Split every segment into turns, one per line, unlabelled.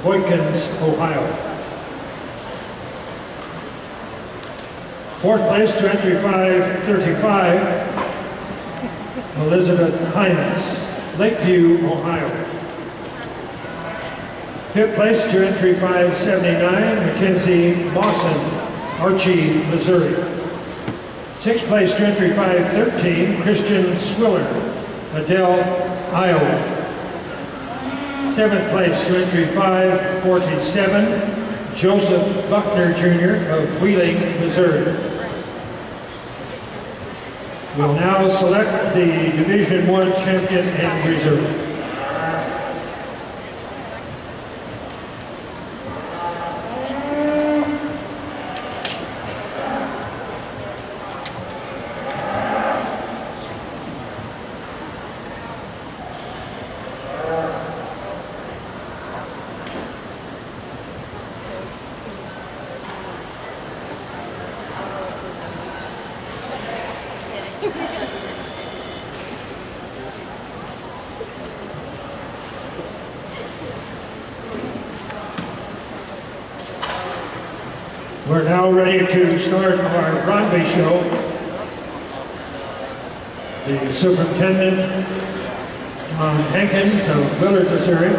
Boykins, Ohio. Fourth place to entry 535, Elizabeth Hines, Lakeview, Ohio. Fifth place to entry 579, Mackenzie Lawson, Archie, Missouri. Sixth place to entry 513, Christian Swiller, Adele, Iowa. Seventh place to entry 547, Joseph Buckner Jr. of Wheeling, Missouri. We'll now select the Division I champion and reserve. We're now ready to start our Broadway show. The superintendent, John Hankins of Willard, Missouri.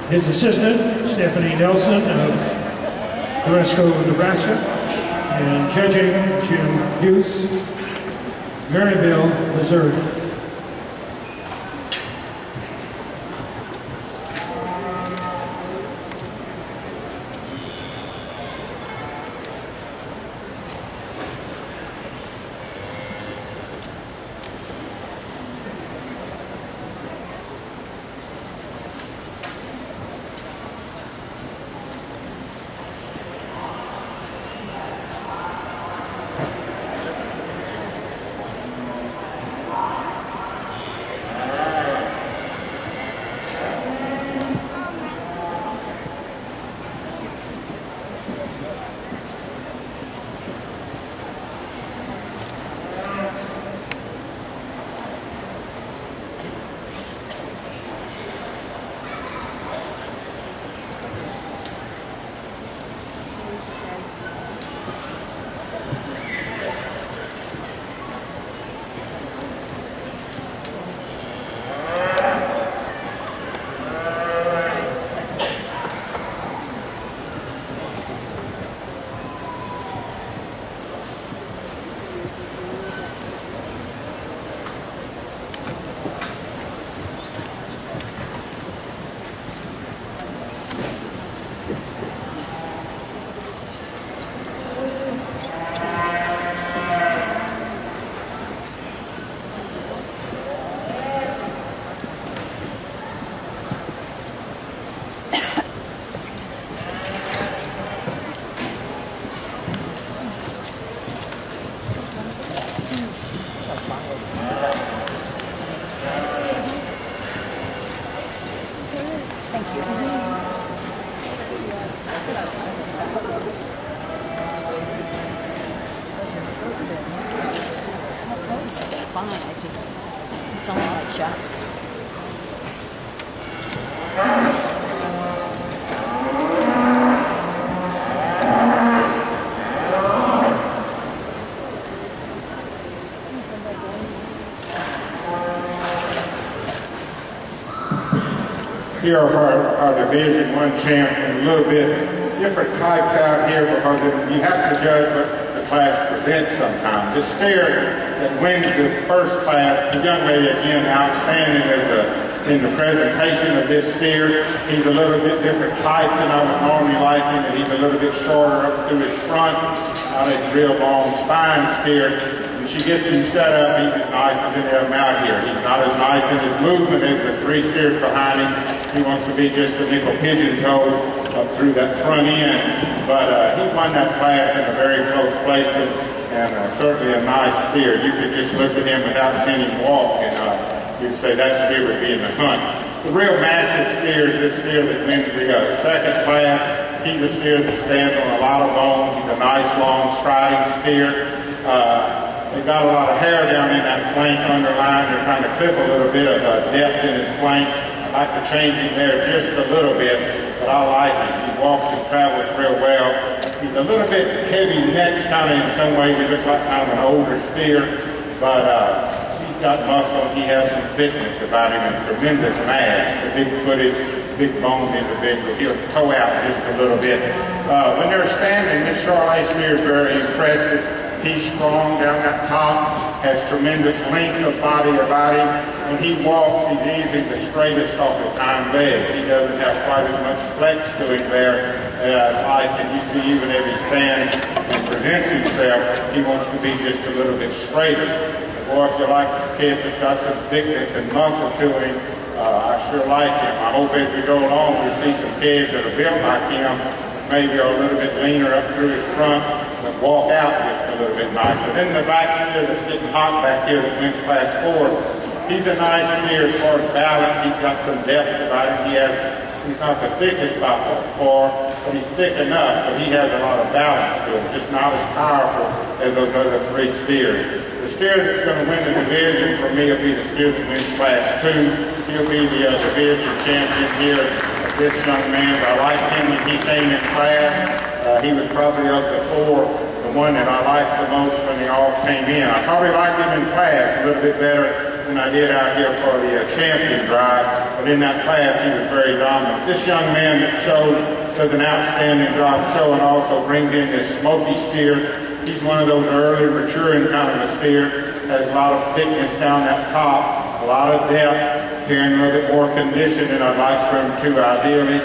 His assistant, Stephanie Nelson of Doresco, Nebraska. And judging, Jim Hughes, Maryville, Missouri.
Here are our Division I champion, a little bit different types out here because you have to judge what the class presents sometimes. The steer that wins the first class, the young lady again outstanding in the presentation of this steer. He's a little bit different type than I would normally like him, and he's a little bit shorter up through his front, not a real long spine steer. When she gets him set up, he's as nice as any of them out here. He's not as nice in his movement as the three steers behind him. He wants to be just a nickel pigeon toe up through that front end. But he won that class in a very close place and certainly a nice steer. You could just look at him without seeing him walk and you'd say that steer would be in the hunt. The real massive steer is this steer that wins the second class. He's a steer that stands on a lot of bone. He's a nice long striding steer. They've got a lot of hair down in that flank underline. They're trying to clip a little bit of depth in his flank. I'd like to change him there just a little bit. but I like him. He walks and travels real well. He's a little bit heavy neck, kind of in some ways. He looks like kind of an older steer, but he's got muscle. He has some fitness about him and tremendous mass. He's a big-footed, big-boned individual. He'll toe out just a little bit. When they're standing, this Charolais steer is very impressive. He's strong down that top, has tremendous length of body about him. When he walks, he's easily the straightest off his hind legs. He doesn't have quite as much flex to him there as I like. And you see, even if he stands and presents himself, he wants to be just a little bit straighter. Or if you like a kid that's got some thickness and muscle to him, I sure like him. I hope as we go along, we'll see some kids that are built like him, maybe are a little bit leaner up through his front, but walk out just a little bit nicer. Then the back steer that's getting hot back here that wins class 4, he's a nice steer as far as balance. He's got some depth about him. He's not the thickest by far, but he's thick enough, but he has a lot of balance to him, just not as powerful as those other 3 steers. The steer that's going to win the division for me will be the steer that wins class 2. He'll be the division champion here. This young man, I liked him when he came in class. He was probably of the 4, the one that I liked the most when they all came in. I probably liked him in class a little bit better than I did out here for the champion drive, but in that class he was very dominant. This young man that does an outstanding job showing, also brings in this smoky steer. He's one of those early maturing kind of a steer, has a lot of thickness down that top, a lot of depth, carrying a little bit more condition than I'd like for him to ideally.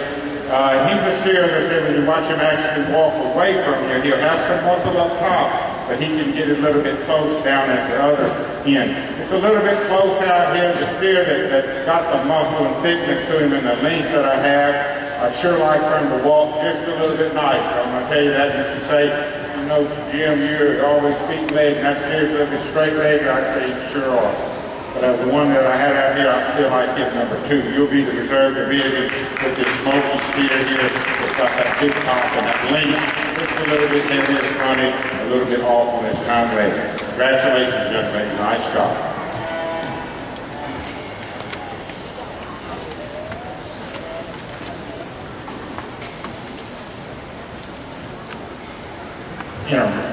He's a steer, as I said, when you watch him actually walk away from you, he'll have some muscle up top, but he can get a little bit close down at the other end. It's a little bit close out here. The steer that's got the muscle and thickness to him and the length that I have, I'd sure like for him to walk just a little bit nicer. I'm going to tell you that. If you say, you know, Jim, you're always feet leg, and that steer's looking straight leg, I'd say you sure are. But the one that I had out here, I still like him number 2. You'll be the reserve division with this smoky steer here. It's got that big top and that length. Just a little bit heavier fronted, a little bit off on his hind leg. Congratulations, young lady. Nice job. You know,